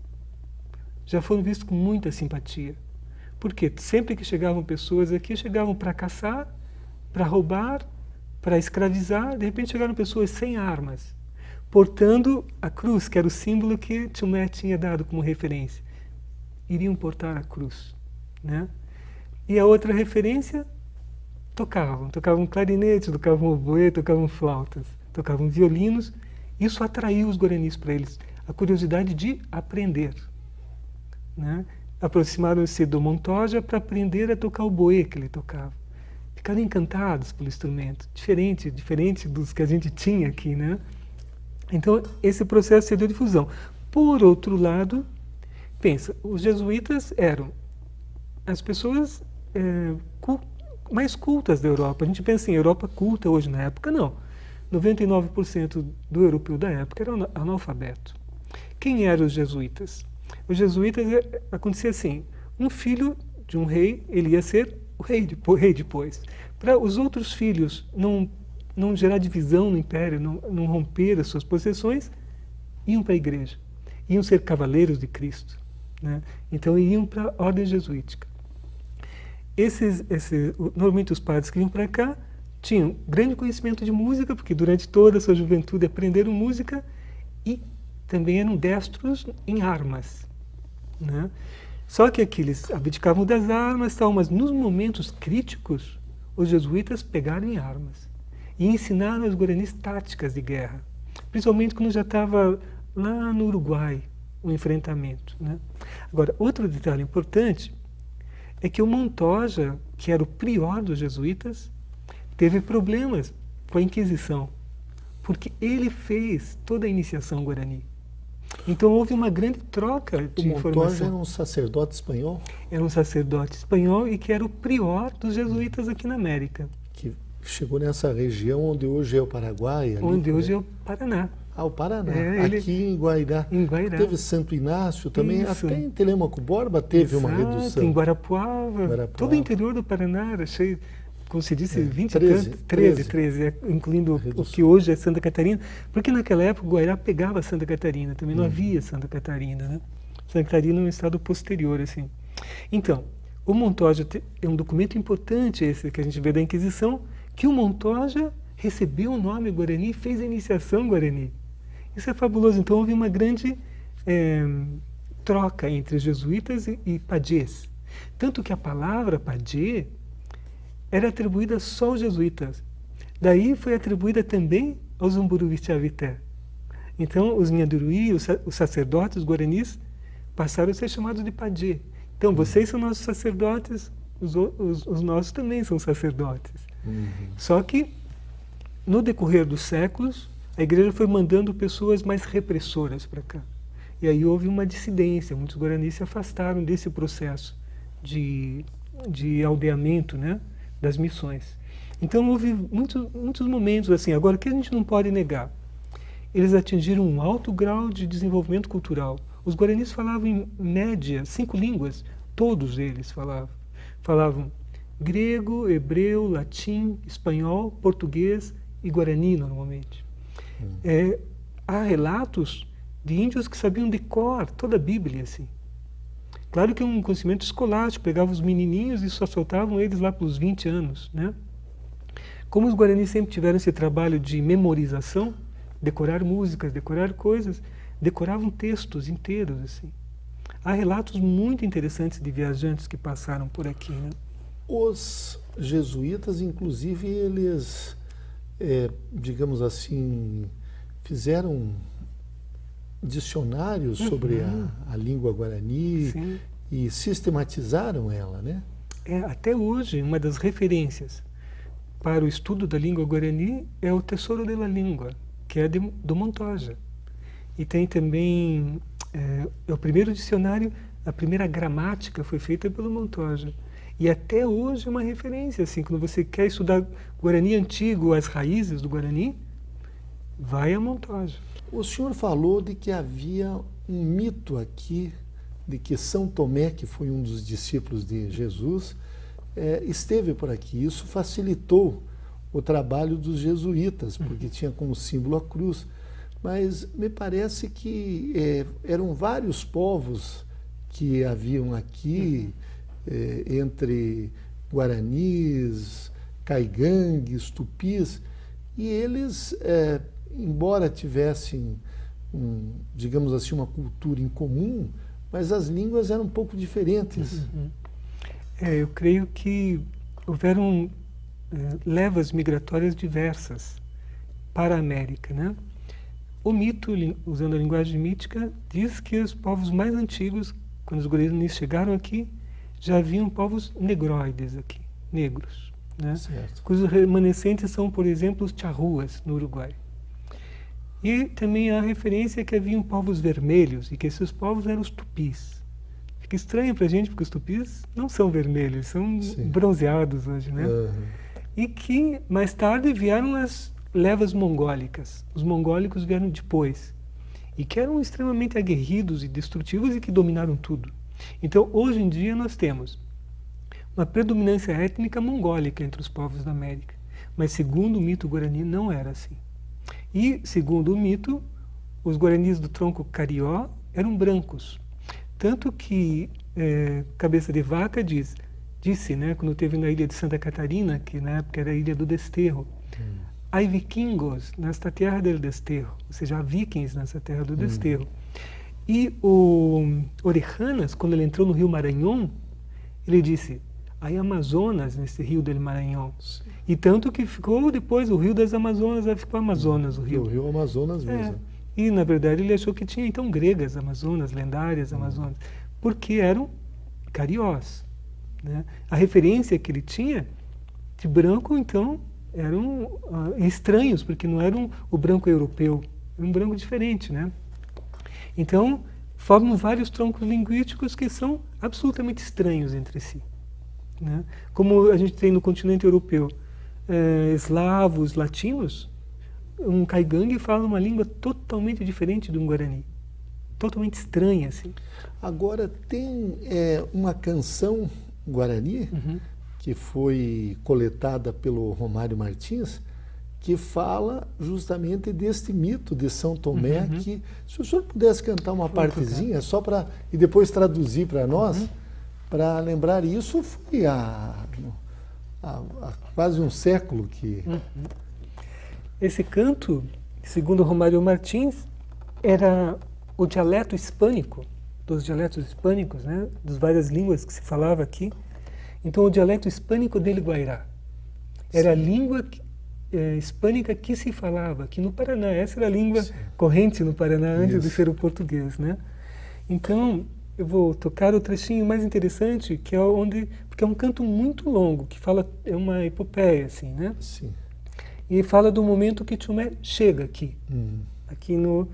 Já foram vistos com muita simpatia. Porque sempre que chegavam pessoas aqui, chegavam para caçar, para roubar, para escravizar. De repente chegaram pessoas sem armas, portando a cruz, que era o símbolo que Chumé tinha dado como referência. Iriam portar a cruz, né? E a outra referência, tocavam clarinetes, tocavam oboé, tocavam flautas, tocavam violinos. Isso atraiu os guaranis para eles, a curiosidade de aprender, né? Aproximaram-se do Montoya para aprender a tocar o boé que ele tocava. Ficaram encantados pelo instrumento, diferente dos que a gente tinha aqui, né? Então, esse processo se deu difusão. Por outro lado, pensa, os jesuítas eram as pessoas mais cultas da Europa. A gente pensa em Europa culta hoje, na época não. 99% do europeu da época era analfabeto. Quem eram os jesuítas? Os jesuítas, acontecia assim, um filho de um rei, ele ia ser o rei depois. Para os outros filhos não gerar divisão no império, não romper as suas possessões, iam para a igreja. Iam ser cavaleiros de Cristo, né? Então iam para a ordem jesuítica. Normalmente os padres que iam para cá tinham grande conhecimento de música, porque durante toda a sua juventude aprenderam música, e também eram destros em armas, né? Só que aqui eles abdicavam das armas, tal, mas nos momentos críticos, os jesuítas pegaram em armas e ensinaram aos guaranis táticas de guerra, principalmente quando já estava lá no Uruguai o enfrentamento, né? Agora, outro detalhe importante é que o Montoya, que era o prior dos jesuítas, teve problemas com a Inquisição, porque ele fez toda a iniciação guarani. Então houve uma grande troca de informação.
O Montoya era um sacerdote espanhol?
Era um sacerdote espanhol e que era o prior dos jesuítas aqui na América.
Que chegou nessa região onde hoje é o Paraguai? Ali,
onde hoje é o Paraná.
Ah, o Paraná. Aqui em Guairá.
Em Guairá.
Teve Santo Inácio também.
Isso.
Até em Telêmaco Borba teve uma redução.
Em Guarapuava. Todo o interior do Paraná era cheio, como se disse, 13, incluindo o que hoje é Santa Catarina, porque naquela época o Guairá pegava Santa Catarina, também não havia Santa Catarina, né? Santa Catarina é um estado posterior, assim. Então, o Montoya é um documento importante esse que a gente vê da Inquisição, que o Montoya recebeu o nome Guarani e fez a iniciação Guarani. Isso é fabuloso. Então houve uma grande troca entre jesuítas e pajés. Tanto que a palavra pajé era atribuída só aos jesuítas. Daí foi atribuída também aos Umburuvi-Chavité. Então, os Nhanduruí, os sacerdotes, os guaranis, passaram a ser chamados de pajé. Então, vocês são nossos sacerdotes, os nossos também são sacerdotes. Só que, no decorrer dos séculos, a igreja foi mandando pessoas mais repressoras para cá. E aí houve uma dissidência, muitos guaranis se afastaram desse processo de aldeamento, né, das missões. Então houve muitos momentos assim. Agora, o que a gente não pode negar? Eles atingiram um alto grau de desenvolvimento cultural. Os guaranis falavam em média 5 línguas, todos eles falavam grego, hebreu, latim, espanhol, português e guarani normalmente. Há relatos de índios que sabiam de cor toda a Bíblia, assim. Claro que é um conhecimento escolástico, pegavam os menininhos e só soltavam eles lá pelos 20 anos, né? Como os guaranis sempre tiveram esse trabalho de memorização, decorar músicas, decorar coisas, decoravam textos inteiros, assim. Há relatos muito interessantes de viajantes que passaram por aqui, né?
Os jesuítas, inclusive, eles, digamos assim, fizeram dicionários sobre a língua guarani. Sim. E sistematizaram ela, né?
Até hoje, uma das referências para o estudo da língua guarani é o Tesouro de la Língua, que é do Montoya. E tem também o primeiro dicionário, a primeira gramática foi feita pelo Montoya. E até hoje é uma referência, assim, quando você quer estudar Guarani antigo, as raízes do Guarani, vai a Montoya.
O senhor falou de que havia um mito aqui, de que São Tomé, que foi um dos discípulos de Jesus, esteve por aqui. Isso facilitou o trabalho dos jesuítas, porque tinha como símbolo a cruz. Mas me parece que eram vários povos que haviam aqui, entre guaranis, caigangues, tupis, e eles, embora tivessem, digamos assim, uma cultura em comum, mas as línguas eram um pouco diferentes.
Eu creio que houveram levas migratórias diversas para a América, né? O mito, usando a linguagem mítica, diz que os povos mais antigos, quando os guaranis chegaram aqui, já haviam povos negroides aqui, negros, né? Cujos remanescentes são, por exemplo, os charruas, no Uruguai. E também há referência que haviam povos vermelhos e que esses povos eram os tupis. Fica estranho para a gente, porque os tupis não são vermelhos, são bronzeados hoje, né? E que mais tarde vieram as levas mongólicas. Os mongólicos vieram depois. E que eram extremamente aguerridos e destrutivos e que dominaram tudo. Então, hoje em dia, nós temos uma predominância étnica mongólica entre os povos da América. Mas segundo o mito guarani não era assim. E segundo o mito, os guaranis do tronco carió eram brancos. Tanto que Cabeça de Vaca disse, né, quando esteve na ilha de Santa Catarina, que na época era a ilha do Desterro, há vikingos nesta terra del Desterro, ou seja, há vikings nessa terra do Desterro. E o Orejanas, quando ele entrou no rio Maranhão, ele disse, há Amazonas nesse rio del Maranhão. E tanto que ficou depois o rio das Amazonas, aí ficou Amazonas o rio.
O rio Amazonas mesmo.
E na verdade ele achou que tinha então gregas Amazonas, lendárias Amazonas, porque eram cariós. Né? A referência que ele tinha de branco, então, eram estranhos, porque não eram o branco europeu, era um branco diferente, né? Então, formam vários troncos linguísticos que são absolutamente estranhos entre si. Né? Como a gente tem no continente europeu, eslavos, latinos, um caigangue fala uma língua totalmente diferente de um guarani. Totalmente estranha, assim.
Agora, tem uma canção guarani, que foi coletada pelo Romário Martins, que fala justamente deste mito de São Tomé, que, se o senhor pudesse cantar uma partezinha, só para e depois traduzir para nós, para lembrar isso, foi há quase um século que...
Esse canto, segundo Romário Martins, era o dialeto hispânico, dos dialetos hispânicos, né, das várias línguas que se falava aqui. Então, o dialeto hispânico dele Guairá era a língua hispânica que se falava aqui no Paraná. Essa era a língua corrente no Paraná antes de ser o português, né? Então, eu vou tocar o trechinho mais interessante, que é porque é um canto muito longo, que fala, é uma epopeia, assim, né?
Sim.
E fala do momento que Tomé chega aqui, aqui no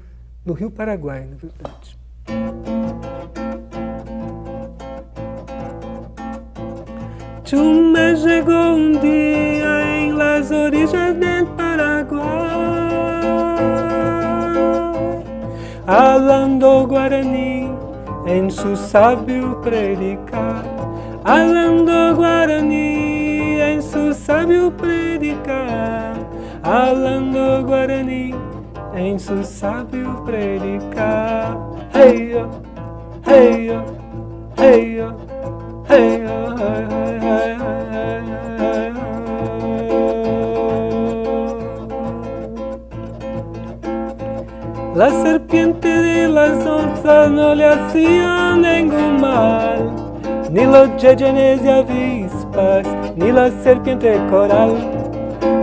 Rio Paraguai, na verdade.
Tomé chegou dia em las orillas del Paraguay, hablando guaraní en su sabio predicar, hablando guaraní en su sabio predicar, hablando guaraní en su sabio predicar. Hey yo, hey yo, hey yo, hey yo, hey, hey, hey, hey, hey. La serpiente de las onzas no le hacía ningún mal, ni los yeyenes y avispas, ni la serpiente coral,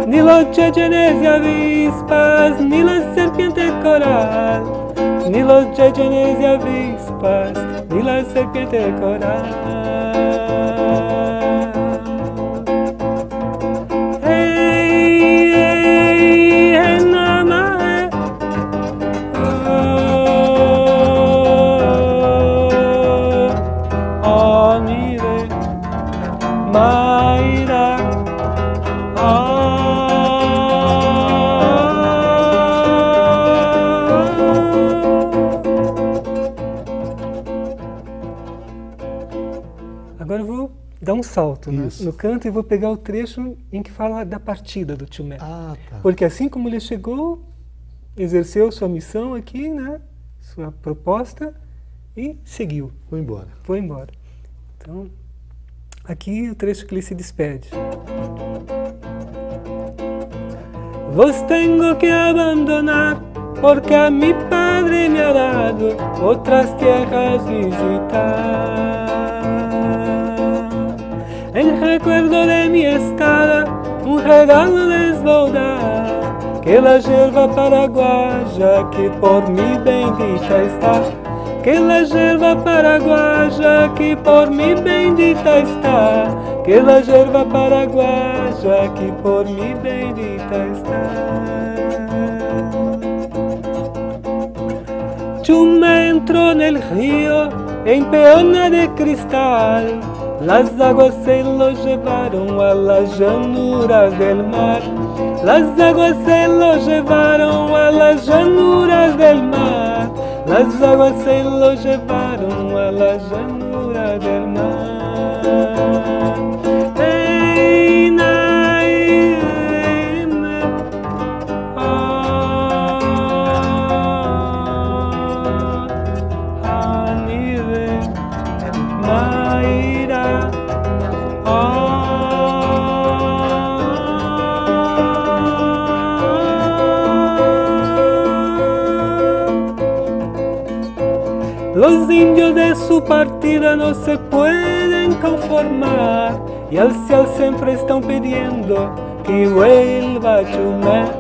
ni los yeyenes y avispas, ni la serpiente coral, ni los yeyenes y avispas, ni la serpiente coral.
Agora eu vou dar um salto, né, no canto e vou pegar o trecho em que fala da partida do Tomé.
Ah, tá.
Porque assim como ele chegou, exerceu sua missão aqui, né, sua proposta e seguiu.
Foi embora.
Foi embora. Então, aqui o trecho que ele se despede.
Vos tengo que abandonar, porque a mi padre me ha dado otras tierras visitar. En recuerdo de mi estada, un regalo les voy a dar, que la yerba paraguaya que por mí bendita está, que la yerba paraguaya que por mí bendita está, que la yerba paraguaya que por mí bendita está. Tomé entró en el río en peona de cristal, las aguas se lo llevaron a las llanuras del mar, las aguas se lo llevaron a las llanuras del mar, las aguas se lo llevaron a las llanuras del mar. Los indios de su partida no se pueden conformar y al cielo siempre están pidiendo que vuelva Chumé,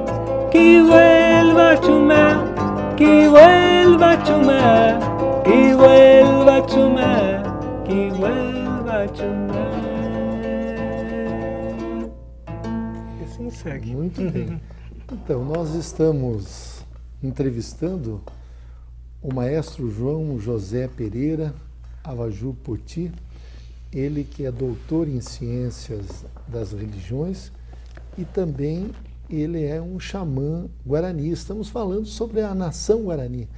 que vuelva Chumé, que vuelva Chumé, que vuelva Chumé, que vuelva Chumé.
E assim segue.
Muito bem. Então, nós estamos entrevistando o maestro João José Pereira Avaju Poti, ele que é doutor em ciências das religiões e também ele é um xamã guarani. Estamos falando sobre a nação guarani.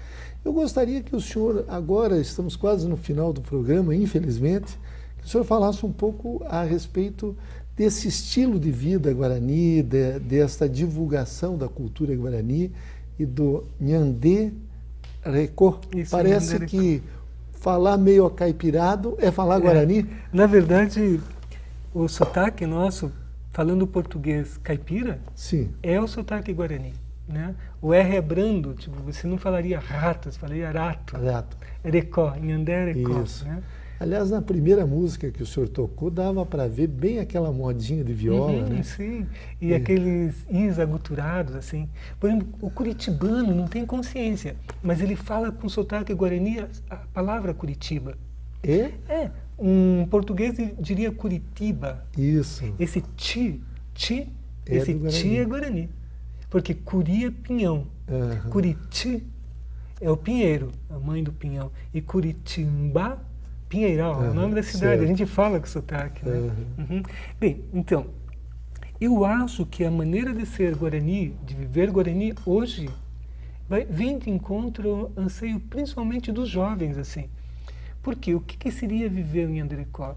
Eu gostaria que o senhor, agora estamos quase no final do programa, infelizmente, que o senhor falasse um pouco a respeito desse estilo de vida guarani, desta divulgação da cultura guarani e do Nhande Recô. Parece que falar meio acaipirado é falar guarani.
Na verdade, o sotaque nosso, falando português caipira,
sim,
é o sotaque guarani. Né? O R é brando, tipo, você não falaria rato, você falaria rato.
Rato.
Recó, Nhande Recó.
Isso.
Né?
Aliás, na primeira música que o senhor tocou, dava para ver bem aquela modinha de viola, né?
Sim, e aqueles is aguturados, assim. Por exemplo, o curitibano não tem consciência, mas ele fala com sotaque guarani a palavra Curitiba.
É?
Um português diria Curitiba.
Isso.
Esse ti
É
esse
do Guarani.
ti é guarani. Porque curi é pinhão.
Uhum.
Curiti é o pinheiro, a mãe do pinhão. E Curitimbá, Pinheiral, é o nome da cidade.
Certo.
A gente fala com sotaque, né? Uhum. Bem, então, eu acho que a maneira de ser guarani, de viver guarani hoje, vem de encontro ao anseio principalmente dos jovens, assim. Porque o que seria viver em Nhande Recó?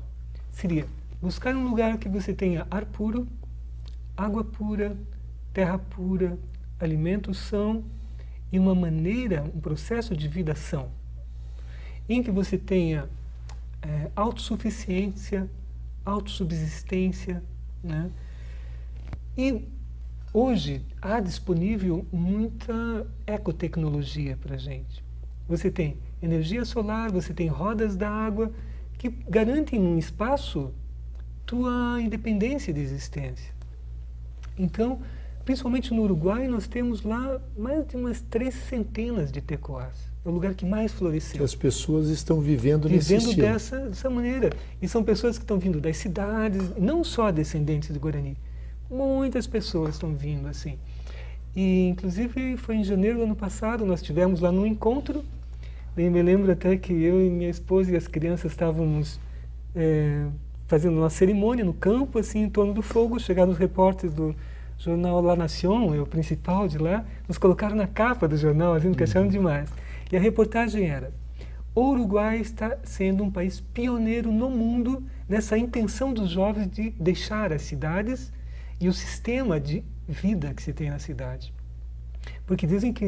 Seria buscar um lugar que você tenha ar puro, água pura, terra pura, alimentos são e uma maneira, um processo de vida são, em que você tenha autossuficiência, autossubsistência, né? E hoje há disponível muita ecotecnologia para a gente. Você tem energia solar, você tem rodas da água que garantem num espaço tua independência de existência. Então, principalmente no Uruguai, nós temos lá mais de umas 300 de tecoás. É o lugar que mais floresceu.
As pessoas estão vivendo nesse estilo.
Dessa maneira. E são pessoas que estão vindo das cidades, não só descendentes de Guarani. Muitas pessoas estão vindo assim. E, inclusive, foi em janeiro do ano passado, nós tivemos lá num encontro. Bem, me lembro até que eu e minha esposa e as crianças estávamos fazendo uma cerimônia no campo, assim, em torno do fogo. Chegaram os repórteres do jornal La Nación, o principal de lá, nos colocaram na capa do jornal, assim, que acharam demais. E a reportagem era: o Uruguai está sendo um país pioneiro no mundo nessa intenção dos jovens de deixar as cidades e o sistema de vida que se tem na cidade. Porque dizem que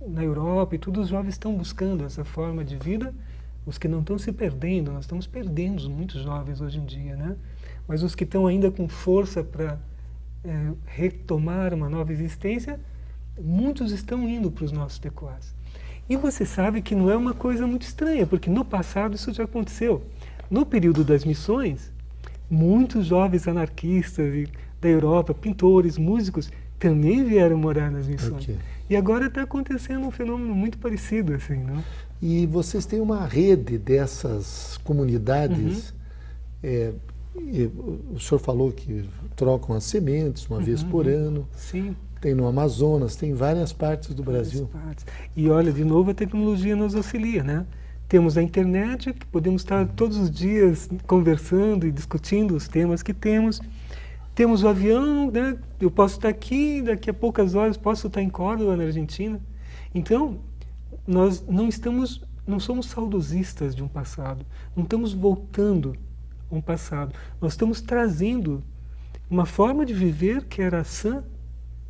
na Europa e tudo, os jovens estão buscando essa forma de vida, os que não estão se perdendo, nós estamos perdendo muitos jovens hoje em dia, né? Mas os que estão ainda com força para retomar uma nova existência, muitos estão indo para os nossos tecoás. E você sabe que não é uma coisa muito estranha, porque no passado isso já aconteceu. No período das missões, muitos jovens anarquistas da Europa, pintores, músicos, também vieram morar nas missões. Okay. E agora está acontecendo um fenômeno muito parecido, assim, não?
E vocês têm uma rede dessas comunidades. O senhor falou que trocam as sementes uma vez por ano.
Sim.
Tem no Amazonas, tem em várias partes do Brasil.
E olha, de novo, a tecnologia nos auxilia, né? Temos a internet, que podemos estar todos os dias conversando e discutindo os temas que temos. Temos o avião, né? Eu posso estar aqui, daqui a poucas horas posso estar em Córdoba, na Argentina. Então, nós não somos saudosistas de um passado, não estamos voltando um passado. Nós estamos trazendo uma forma de viver que era sã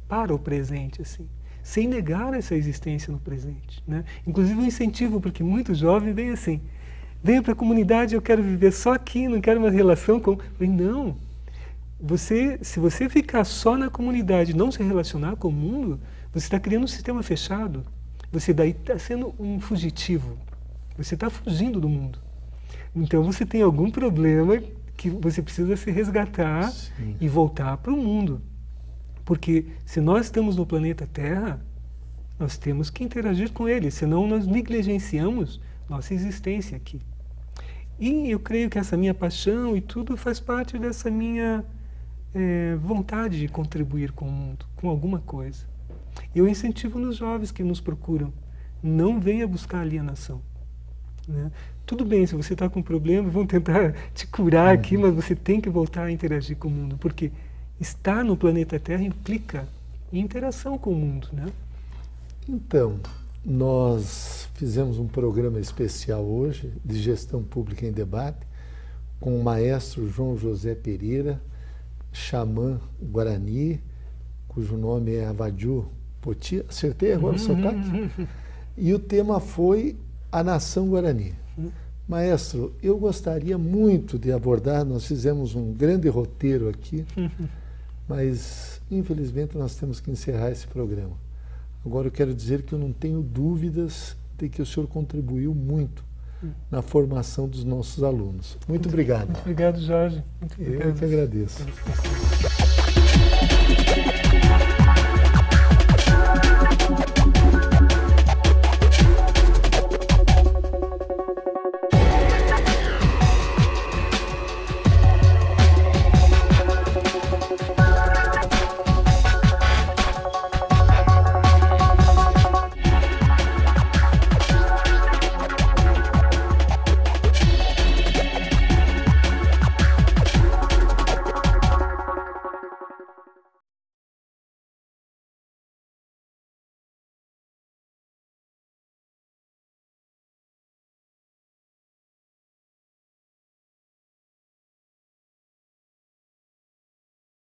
para o presente, assim, sem negar essa existência no presente, né? Inclusive um incentivo, porque muitos jovens vêm assim, venho para a comunidade, eu quero viver só aqui, não quero uma relação com... Não, se você ficar só na comunidade e não se relacionar com o mundo, você está criando um sistema fechado. Você daí está sendo um fugitivo. Você está fugindo do mundo. Então você tem algum problema que você precisa se resgatar. Sim. E voltar para o mundo. Porque se nós estamos no planeta Terra, nós temos que interagir com ele, senão nós negligenciamos nossa existência aqui. E eu creio que essa minha paixão e tudo faz parte dessa minha vontade de contribuir com o mundo, com alguma coisa. Eu incentivo nos jovens que nos procuram, não venha buscar alienação, né? Tudo bem, se você está com um problema, vão tentar te curar aqui, mas você tem que voltar a interagir com o mundo, porque estar no planeta Terra implica interação com o mundo, né?
Então, nós fizemos um programa especial hoje de Gestão Pública em Debate com o maestro João José Pereira, xamã Guarani, cujo nome é Avadiu Poti. Acertei agora o sotaque? E o tema foi a nação Guarani. Maestro, eu gostaria muito de abordar, nós fizemos um grande roteiro aqui, mas infelizmente nós temos que encerrar esse programa. Agora eu quero dizer que eu não tenho dúvidas de que o senhor contribuiu muito na formação dos nossos alunos. Muito obrigado.
Muito obrigado, Jorge.
Eu que agradeço.